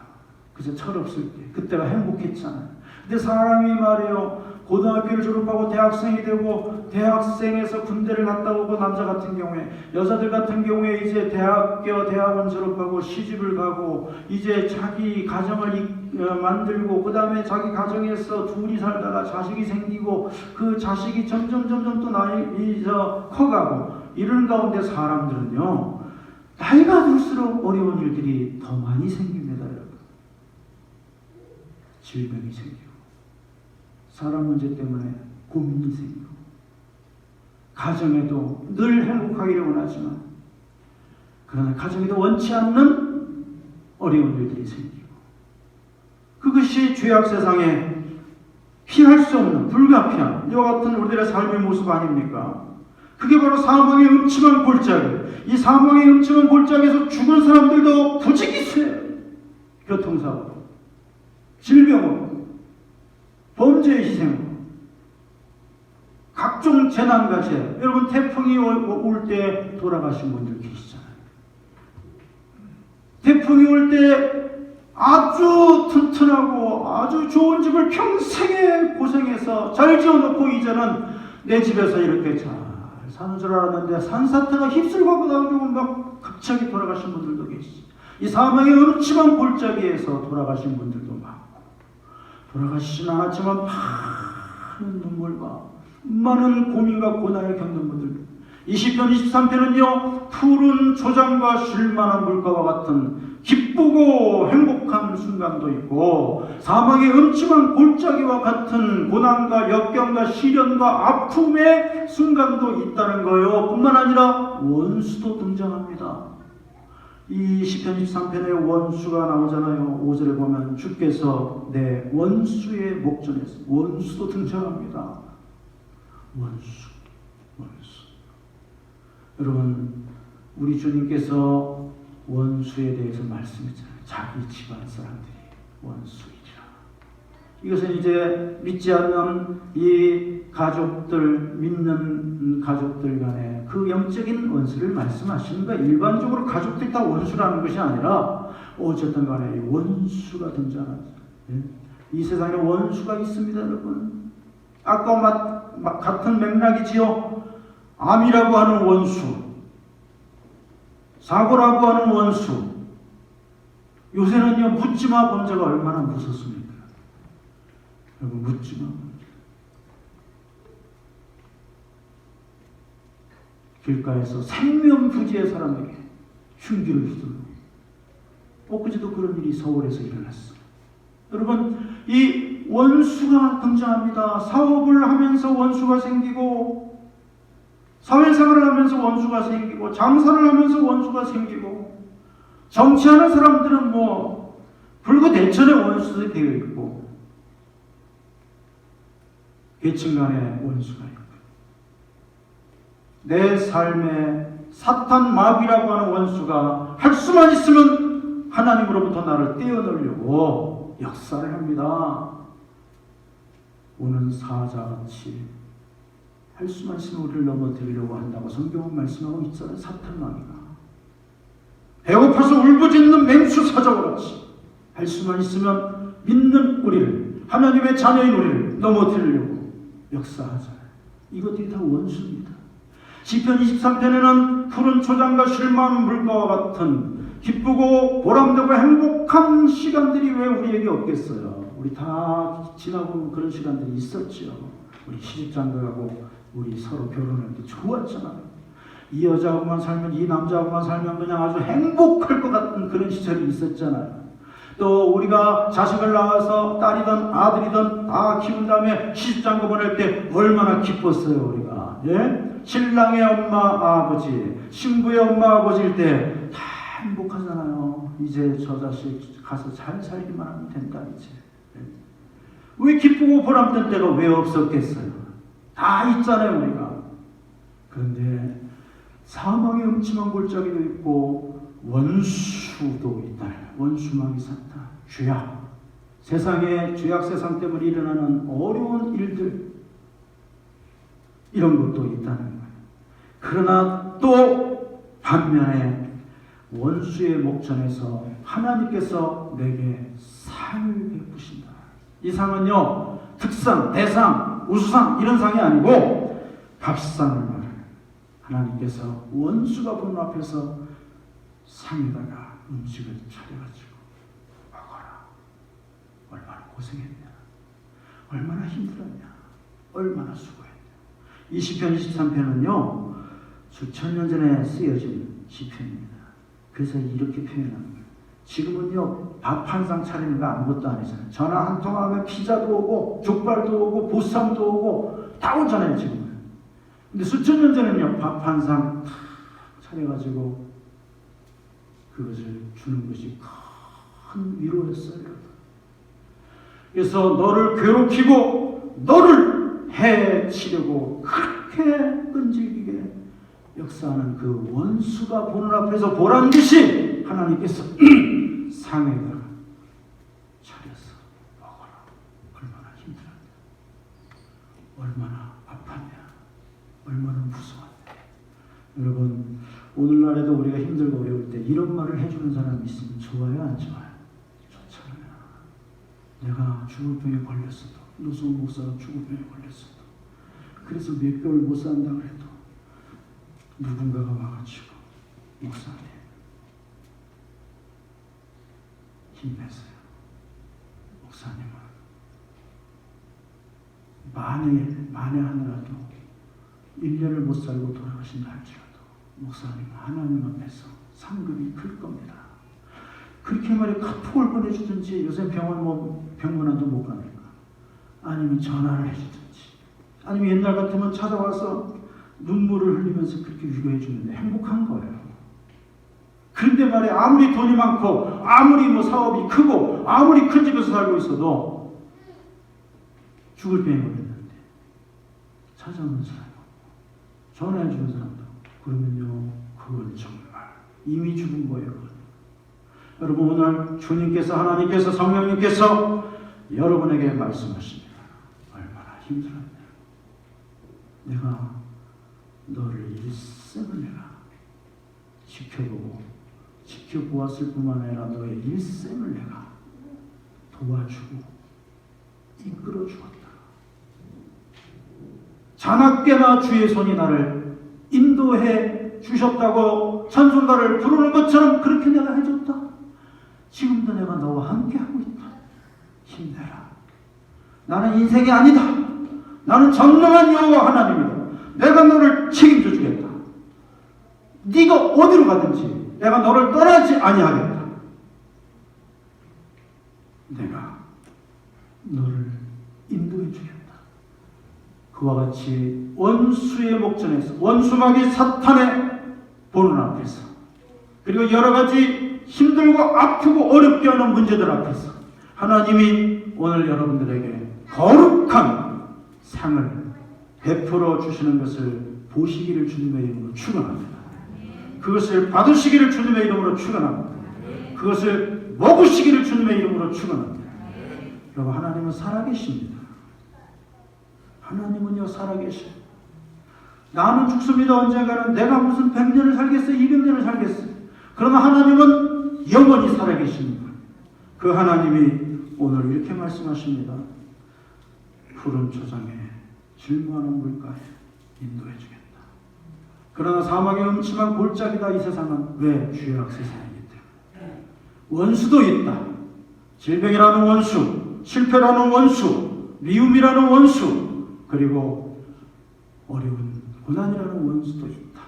A: 그저 철없을 때 그때가 행복했잖아요. 근데 사람이 말이에요, 고등학교를 졸업하고 대학생이 되고 대학생에서 군대를 갔다 오고, 남자 같은 경우에, 여자들 같은 경우에 이제 대학원 졸업하고 시집을 가고 이제 자기 가정을 만들고 그 다음에 자기 가정에서 둘이 살다가 자식이 생기고 그 자식이 점점 또 커가고 이런 가운데 사람들은요 나이가 들수록 어려운 일들이 더 많이 생깁니다. 여러분 질병이 생기고 사람 문제 때문에 고민이 생기고 가정에도 늘 행복하기를 원하지만 그러나 가정에도 원치 않는 어려운 일들이 생기고, 그것이 죄악 세상에 피할 수 없는 불가피한 이와 같은 우리들의 삶의 모습 아닙니까? 그게 바로 사망의 음침한 골짜기. 이 사망의 음침한 골짜기에서 죽은 사람들도 부지기수예요. 교통사고, 질병으로, 범죄의 희생으로, 각종 재난과 재해. 여러분 태풍이 올 때 돌아가신 분들 계시잖아요. 태풍이 올 때 아주 튼튼하고 아주 좋은 집을 평생에 고생해서 잘 지어놓고 이제는 내 집에서 이렇게 잘 사는 줄 알았는데 산사태가 휩쓸고 나오고 막 갑자기 돌아가신 분들도 계시죠. 이 사망의 음침한 골짜기에서 돌아가신 분들도 많고, 돌아가시진 않았지만 많은 눈물과 많은 고민과 고난을 겪는 분들. 이 시편 23편은요 푸른 초장과 쉴만한 물가와 같은 기쁘고 행복한 순간도 있고, 사망의 음침한 골짜기와 같은 고난과 역경과 시련과 아픔의 순간도 있다는 거예요. 뿐만 아니라 원수도 등장합니다. 이 시편 23편에 원수가 나오잖아요. 5절에 보면 주께서 내 원수의 목전에서, 원수도 등장합니다. 원수. 여러분 우리 주님께서 원수에 대해서 말씀했잖아요. 자기 집안 사람들이 원수이지라. 이것은 이제 믿지 않는 이 가족들, 믿는 가족들 간의 그 영적인 원수를 말씀하시는 거예요. 일반적으로 가족들이 다 원수라는 것이 아니라 어쨌든 간에 원수가 등장하죠. 이 세상에 원수가 있습니다. 여러분 아까 같은 맥락이지요. 암이라고 하는 원수, 사고라고 하는 원수. 요새는요 묻지마 범죄가 얼마나 무섭습니까? 여러분 묻지마. 길가에서 생명부지의 사람에게 흉기를 휘두르고, 엊그제도 그런 일이 서울에서 일어났어요. 여러분 이 원수가 등장합니다. 사업을 하면서 원수가 생기고, 사회생활을 하면서 원수가 생기고, 장사를 하면서 원수가 생기고, 정치하는 사람들은 불구대천의 원수들이 되어 있고, 계층 간의 원수가 있고, 내 삶에 사탄 마귀라고 하는 원수가 할 수만 있으면 하나님으로부터 나를 떼어놓으려고 역사를 합니다. 오는 사자같이 할 수만 있으면 우리를 넘어뜨리려고 한다고 성경은 말씀하고 있잖아요. 사탄 마귀가 배고파서 울부짖는 맹수 사자와 같이 할 수만 있으면 믿는 우리를 하나님의 자녀인 우리를 넘어뜨리려고 역사하잖아요. 이것들이 다 원수입니다. 시편 23편에는 푸른 초장과 쉴만한 물가와 같은 기쁘고 보람되고 행복한 시간들이 왜 우리에게 없겠어요? 우리 다 지나본 그런 시간들이 있었죠. 우리 시집장가가고 우리 서로 결혼할 때 좋았잖아요. 이 여자하고만 살면, 이 남자하고만 살면 그냥 아주 행복할 것 같은 그런 시절이 있었잖아요. 또 우리가 자식을 낳아서 딸이든 아들이든 다 키운 다음에 시집장가 보낼 때 얼마나 기뻤어요, 우리가. 예? 신랑의 엄마 아버지, 신부의 엄마 아버지일 때 다 행복하잖아요. 이제 저 자식 가서 잘 살기만 하면 된다 이제. 왜 기쁘고 보람된 때가 왜 없었겠어요? 다 있잖아요, 우리가. 그런데 사망의 음침한 골짜기도 있고 원수도 있다. 원수막이 섰다. 죄악. 세상에 죄악 세상 때문에 일어나는 어려운 일들, 이런 것도 있다는 거예요. 그러나 또 반면에 원수의 목전에서 하나님께서 내게 상을 베푸신다. 이 상은요, 특상, 대상, 우수상 이런 상이 아니고 밥상을 말해요. 하나님께서 원수가 보는 앞에서 상에다가 음식을 차려가지고 먹어라. 얼마나 고생했냐, 얼마나 힘들었냐, 얼마나 수고했냐. 이 시편 23편은요 수천 년 전에 쓰여진 시편입니다. 그래서 이렇게 표현하는 거예요. 지금은요 밥 한 상 차리는 거 아무것도 아니잖아요. 전화 한 통 하면 피자도 오고 족발도 오고 보쌈도 오고 다 오잖아요 지금은. 근데 수천 년 전에는요 밥 한 상 차려가지고 그것을 주는 것이 큰 위로였어요. 그래서 너를 괴롭히고 너를 해치려고 그렇게 끈질기게 역사하는 그 원수가 보는 앞에서 보란 듯이 하나님께서 상에다가 차려서 먹어라. 얼마나 힘들었냐, 얼마나 아팠냐, 얼마나 무서웠냐. 여러분, 오늘날에도 우리가 힘들고 어려울 때 이런 말을 해주는 사람이 있으면 좋아요, 안 좋아요? 좋잖아요. 내가 죽을 병에 걸렸어도, 노수원 목사가 죽을 병에 걸렸어도, 그래서 몇 개월 못 산다고 해도 누군가가 와가지고 목사님 힘내세요. 목사님은 만에 하나라도 1년을 못 살고 돌아가신다 할지라도 목사님 하나님 앞에서 상급이 클 겁니다. 그렇게 말해 카톡을 보내주든지, 요새 병원안도 못 가니까, 아니면 전화를 해주든지, 아니면 옛날 같으면 찾아와서 눈물을 흘리면서 그렇게 위로해 주는데 행복한 거예요. 그런데 말이야, 아무리 돈이 많고 아무리 사업이 크고 아무리 큰 집에서 살고 있어도 죽을 병에 걸렸는데 찾아오는 사람, 전화해 주는 사람도, 그러면요 그건 정말 이미 죽은 거예요. 여러분, 오늘 주님께서, 하나님께서, 성령님께서 여러분에게 말씀하십니다. 얼마나 힘들었냐. 내가 너를 일생을 내가 지켜보았을 뿐만 아니라 너의 일생을 내가 도와주고 이끌어 주었다. 자나깨나 주의 손이 나를 인도해 주셨다고 찬송가를 부르는 것처럼 그렇게 내가 해줬다. 지금도 내가 너와 함께하고 있다. 힘내라. 나는 인생이 아니다. 나는 전능한 여호와 하나님이다. 내가 너를 책임져 주겠다. 네가 어디로 가든지 내가 너를 떠나지 아니하겠다. 내가 너를 인도해 주겠다. 그와 같이 원수의 목전에서, 원수막이 사탄의 보는 앞에서, 그리고 여러 가지 힘들고 아프고 어렵게 하는 문제들 앞에서 하나님이 오늘 여러분들에게 거룩한 상을 베풀어 주시는 것을 보시기를 주님의 이름으로 축원합니다. 그것을 받으시기를 주님의 이름으로 축원합니다. 그것을 먹으시기를 주님의 이름으로 축원합니다. 여러분, 하나님은 살아계십니다. 하나님은요 살아계셔요. 나는 죽습니다. 언젠가는 내가 무슨 100년을 살겠어요, 200년을 살겠어요. 그러나 하나님은 영원히 살아계십니다. 그 하나님이 오늘 이렇게 말씀하십니다. 푸른 초장에 질무하는 물가에 인도해 주겠다. 그러나 사망의 음침한 골짜기다. 이 세상은 왜? 죄악 세상이기 때문에. 원수도 있다. 질병이라는 원수, 실패라는 원수, 미움이라는 원수, 그리고 어려운 고난이라는 원수도 있다.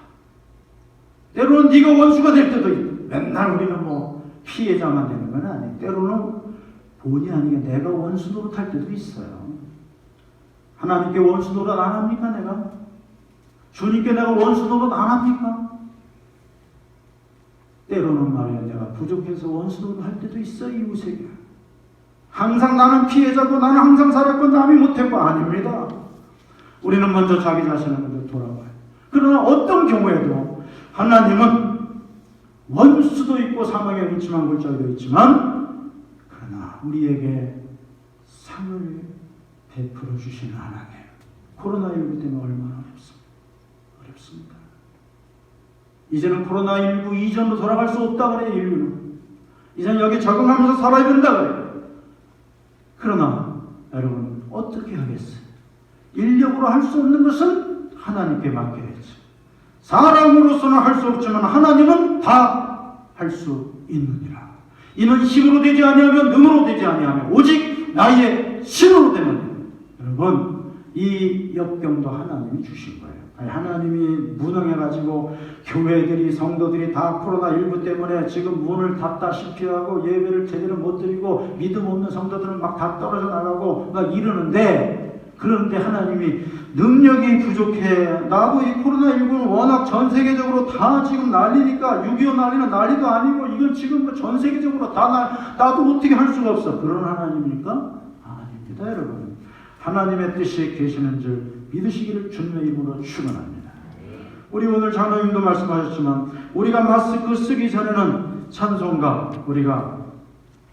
A: 때로는 네가 원수가 될 때도 있다. 맨날 우리는 뭐 피해자만 되는 건 아니에요. 때로는 본의 아니게 내가 원수 노릇할 때도 있어요. 하나님께 원수 노릇 안 합니까? 내가? 주님께 내가 원수 노릇 안 합니까? 때로는 말이야 내가 부족해서 원수 노릇 할 때도 있어. 이웃에게 항상 나는 피해자고 나는 항상 살았고 남이 못했고 아닙니다. 우리는 먼저 자기 자신을 먼저 돌아봐요. 그러나 어떤 경우에도 하나님은 원수도 있고 사망의 음침한 골짜기도 있지만 그러나 우리에게 상을 베풀어 주시는 하나님. 코로나19 때문에 얼마나 어렵습니다. 이제는 코로나19 이전으로 돌아갈 수 없다 그래요. 인류는 이제는 여기 적응하면서 살아야 된다 그래요. 그러나 여러분 어떻게 하겠어요? 인력으로 할 수 없는 것은 하나님께 맡겨야지. 사람으로서는 할 수 없지만 하나님은 다 할 수 있느니라. 이는 힘으로 되지 아니하며 능으로 되지 아니하며 오직 나의 신으로 되는. 여러분 이 역경도 하나님이 주신 거예요. 아니, 하나님이 무능해가지고 교회들이 성도들이 다 코로나19 때문에 지금 문을 닫다시피 하고 예배를 제대로 못 드리고 믿음 없는 성도들은 막 다 떨어져 나가고 막 이러는데, 그런데 하나님이 능력이 부족해. 나도 이 코로나19는 워낙 전 세계적으로 다 지금 난리니까 6.25 난리는 난리도 아니고 이건 지금 전 세계적으로 다 나도 어떻게 할 수가 없어. 그런 하나님입니까? 아닙니다, 여러분. 하나님의 뜻이 계시는 줄 믿으시기를 주님의 이름으로 축원합니다. 우리 오늘 장로님도 말씀하셨지만 우리가 마스크 쓰기 전에는 찬송가 우리가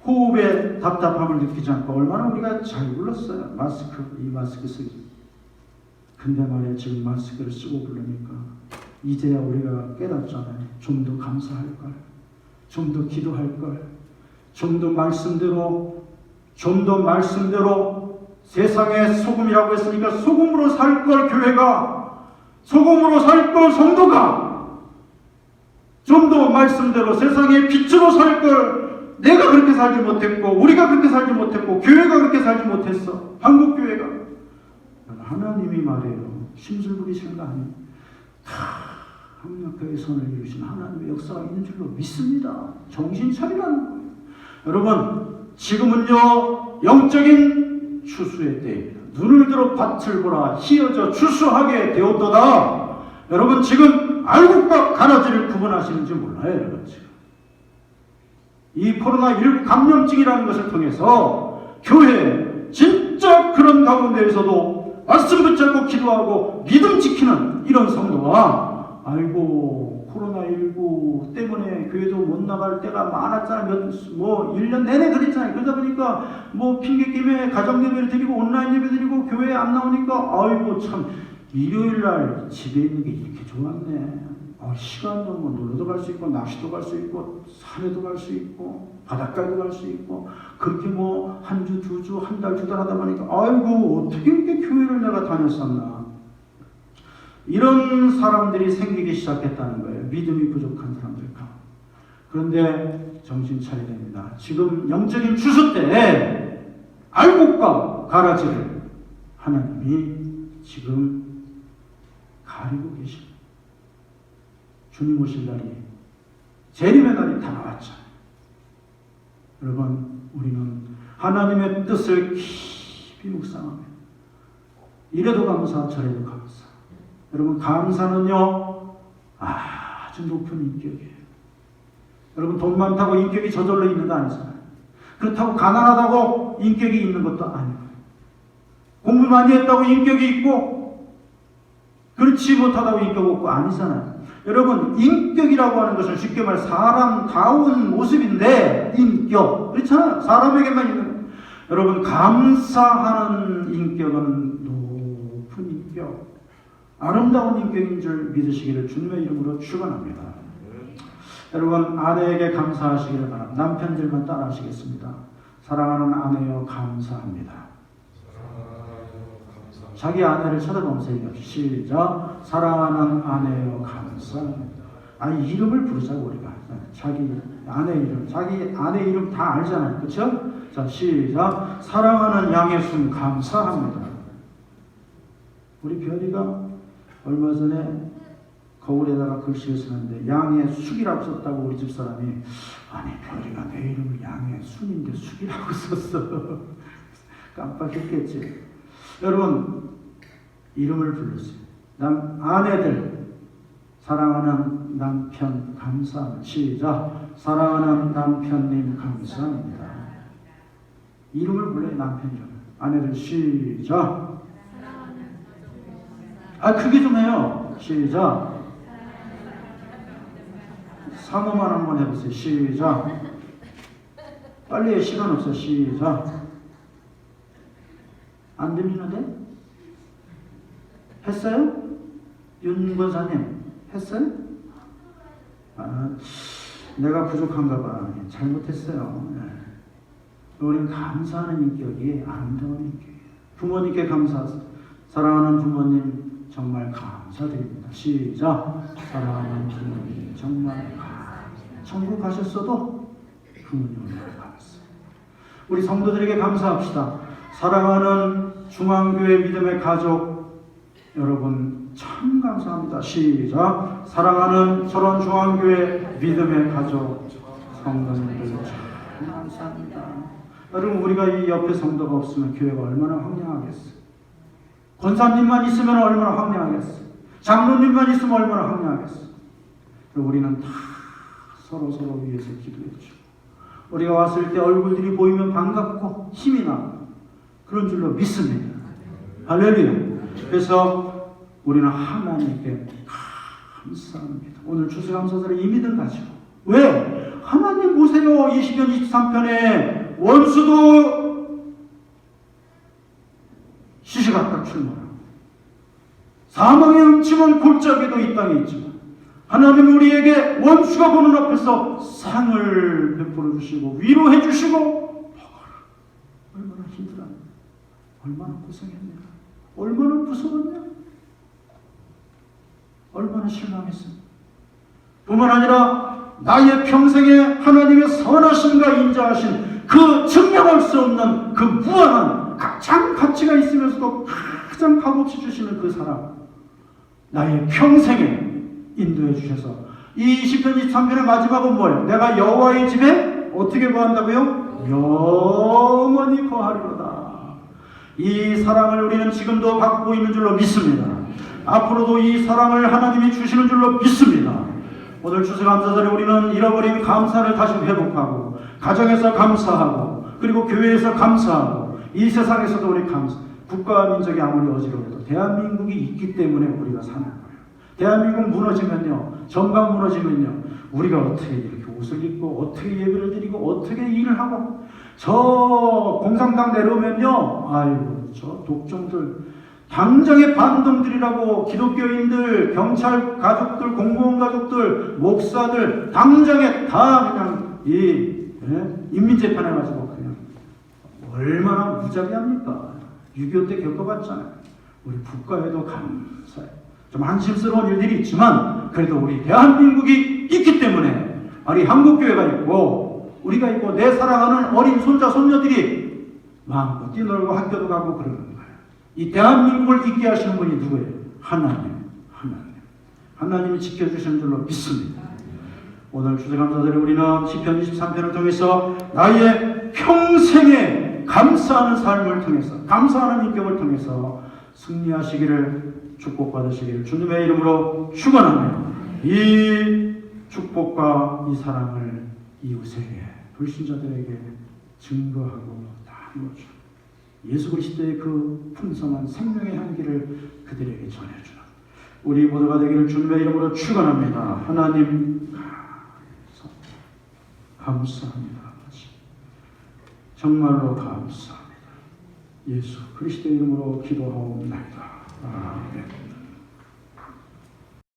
A: 호흡에 답답함을 느끼지 않고 얼마나 우리가 잘 불렀어요. 이 마스크 쓰기. 근데 말이야 지금 마스크를 쓰고 부르니까 이제야 우리가 깨닫잖아요. 좀 더 감사할 걸, 좀 더 기도할 걸, 좀 더 말씀대로 세상의 소금이라고 했으니까 소금으로 살 걸 교회가, 소금으로 살 걸 성도가, 좀 더 말씀대로 세상의 빛으로 살 걸. 내가 그렇게 살지 못했고 우리가 그렇게 살지 못했고 교회가 그렇게 살지 못했어. 한국 교회가. 하나님이 말해요. 심술 부리시는 거 아니에요. 다 합력하게 선을 이루신 하나님의 역사가 있는 줄로 믿습니다. 정신 차리라는 거예요. 여러분 지금은요 영적인 추수의 때입니다. 눈을 들어 밭을 보라 희어져 추수하게 되었도다. 여러분 지금 알곡과 가라지를 구분하시는지 몰라요. 여러분 지금 이 코로나19 감염증이라는 것을 통해서 교회 진짜 그런 가운데에서도 말씀 붙잡고 기도하고 믿음 지키는 이런 성도와, 아이고 코로나19 때문에 교회도 못 나갈 때가 많았잖아요. 1년 내내 그랬잖아요. 그러다 보니까 핑계김에 가정예배를 드리고 온라인 예배 드리고 교회에 안 나오니까 아이고 참 일요일날 집에 있는 게 이렇게 좋았네. 시간도 놀러도 갈 수 있고 낚시도 갈 수 있고 산에도 갈 수 있고 바닷가에도 갈 수 있고 그렇게 한 주, 두 주, 한 달, 두 달 하다 보니까 아이고 어떻게 이렇게 교회를 내가 다녔었나. 이런 사람들이 생기기 시작했다는 거예요. 믿음이 부족한 사람들. 그런데 정신 차려야 됩니다. 지금 영적인 추수 때 알곡과 가라지를 하나님이 지금 가리고 계십니다. 주님 오실 날이, 재림의 날이 다가왔잖아요. 여러분 우리는 하나님의 뜻을 깊이 묵상하며 이래도 감사 저래도 감사. 여러분 감사는요 아주 높은 인격이에요. 여러분 돈 많다고 인격이 저절로 있는 거 아니잖아요. 그렇다고 가난하다고 인격이 있는 것도 아니고, 공부 많이 했다고 인격이 있고 그렇지 못하다고 인격 없고 아니잖아요. 여러분 인격이라고 하는 것은 쉽게 말해 사람다운 모습인데, 인격 그렇잖아요. 사람에게만 있는 거예요. 여러분 감사하는 인격은 높은 인격, 아름다운 인격인 줄 믿으시기를 주님의 이름으로 축원합니다. 여러분 아내에게 감사하시기를 바랍니다. 남편들만 따라 하시겠습니다. 사랑하는 아내여 감사합니다. 자기 아내를 쳐다보면서 얘기합시다. 시작. 사랑하는 아내여 감사합니다. 아니 이름을 부르자고 우리가. 자기 아내 이름, 자기 아내 이름 다 알잖아요. 그렇죠? 자 시작. 사랑하는 양예순 감사합니다. 우리 별이가 얼마 전에 거울에다가 글씨를 쓰는데 양예숙이라고 썼다고 우리 집사람이 아니 별이가 내 이름을 양예순인데 숙이라고 썼어. 깜빡했겠지. 여러분 이름을 불렀어요. 아내들 사랑하는 남편 감사합니다. 시작. 사랑하는 남편님 감사합니다. 이름을 불러요. 남편 이름. 아내들 시작. 크게 좀 해요. 시작. 사모만 한번 해보세요. 시작. 빨리 해. 시간 없어. 시작. 안 들리는데? 했어요? 윤 권사님 했어요? 내가 부족한가 봐. 잘못했어요. 네. 우리는 감사하는 인격이 아름다운 인격이에요. 부모님께 감사하세요. 사랑하는 부모님 정말 감사드립니다. 시작. 사랑하는 부모님 정말 감사합니다. 천국 가셨어도 부모님을 감사합니다. 우리 성도들에게 감사합시다. 사랑하는 중앙교회 믿음의 가족 여러분 참 감사합니다. 시작. 사랑하는 철원 중앙교회 믿음의 가족 성도님들 참 감사합니다. 여러분 우리가 이 옆에 성도가 없으면 교회가 얼마나 황량하겠어요. 권사님만 있으면 얼마나 황량하겠어요. 장로님만 있으면 얼마나 황량하겠어요. 우리는 다 서로 위해서 기도해주고 우리가 왔을 때 얼굴들이 보이면 반갑고 힘이 나고 그런 줄로 믿습니다. 할렐루야. 그래서 우리는 하나님께 감사합니다. 오늘 추수감사절에 이 믿음 가지고 왜? 하나님 보세요. 20편 23편에 원수도 시시각각 출몰하고 사망의 음침한 골짜기도 이 땅에 있지만 하나님은 우리에게 원수가 보는 앞에서 상을 베풀어 주시고 위로해 주시고 얼마나 힘들었냐, 얼마나 고생했냐, 얼마나 무서웠냐, 얼마나 실망했습니까? 뿐만 아니라 나의 평생에 하나님의 선하심과 인자하신 그 증명할 수 없는 그 무한한 가장 가치가 있으면서도 가장 값없이 주시는 그 사랑 나의 평생에 인도해 주셔서 이 20편 23편의 마지막은 뭐예요? 내가 여호와의 집에 어떻게 거한다고요? 영원히 거하리로다. 이 사랑을 우리는 지금도 받고 있는 줄로 믿습니다. 앞으로도 이 사랑을 하나님이 주시는 줄로 믿습니다. 오늘 추수감사절에 우리는 잃어버린 감사를 다시 회복하고 가정에서 감사하고 그리고 교회에서 감사하고 이 세상에서도 우리 감사. 국가와 민족이 아무리 어지러워도 대한민국이 있기 때문에 우리가 사는 거예요. 대한민국 무너지면요, 전방 무너지면요, 우리가 어떻게 이렇게 옷을 입고 어떻게 예배를 드리고 어떻게 일을 하고 저 공산당 내려오면요, 아이고 저 독종들 당장의 반동들이라고 기독교인들, 경찰 가족들, 공무원 가족들, 목사들 당장에 다 그냥 이 인민재판에 가지고 그냥 얼마나 무자비합니까? 6.25 때 겪어봤잖아요. 우리 국가에도 감사해요. 좀 안심스러운 일들이 있지만 그래도 우리 대한민국이 있기 때문에 우리 한국교회가 있고 우리가 있고 내 사랑하는 어린 손자 손녀들이 마음껏 뛰놀고 학교도 가고 그러는 거예요. 이 대한민국을 있게 하시는 분이 누구예요? 하나님이 지켜주시는 줄로 믿습니다. 오늘 추수감사절에 우리는 시편 23편을 통해서 나의 평생에 감사하는 삶을 통해서 감사하는 인격을 통해서 승리하시기를 축복받으시기를 주님의 이름으로 축원하며 이 축복과 이 사랑을 이웃에게 불신자들에게 증거하고 나누어주고 예수 그리스도의 그 풍성한 생명의 향기를 그들에게 전해주는 우리 모두가 되기를 주님의 이름으로 축원합니다. 하나님 감사합니다. 정말로 감사합니다. 예수 그리스도의 이름으로 기도하옵나이다. 아멘.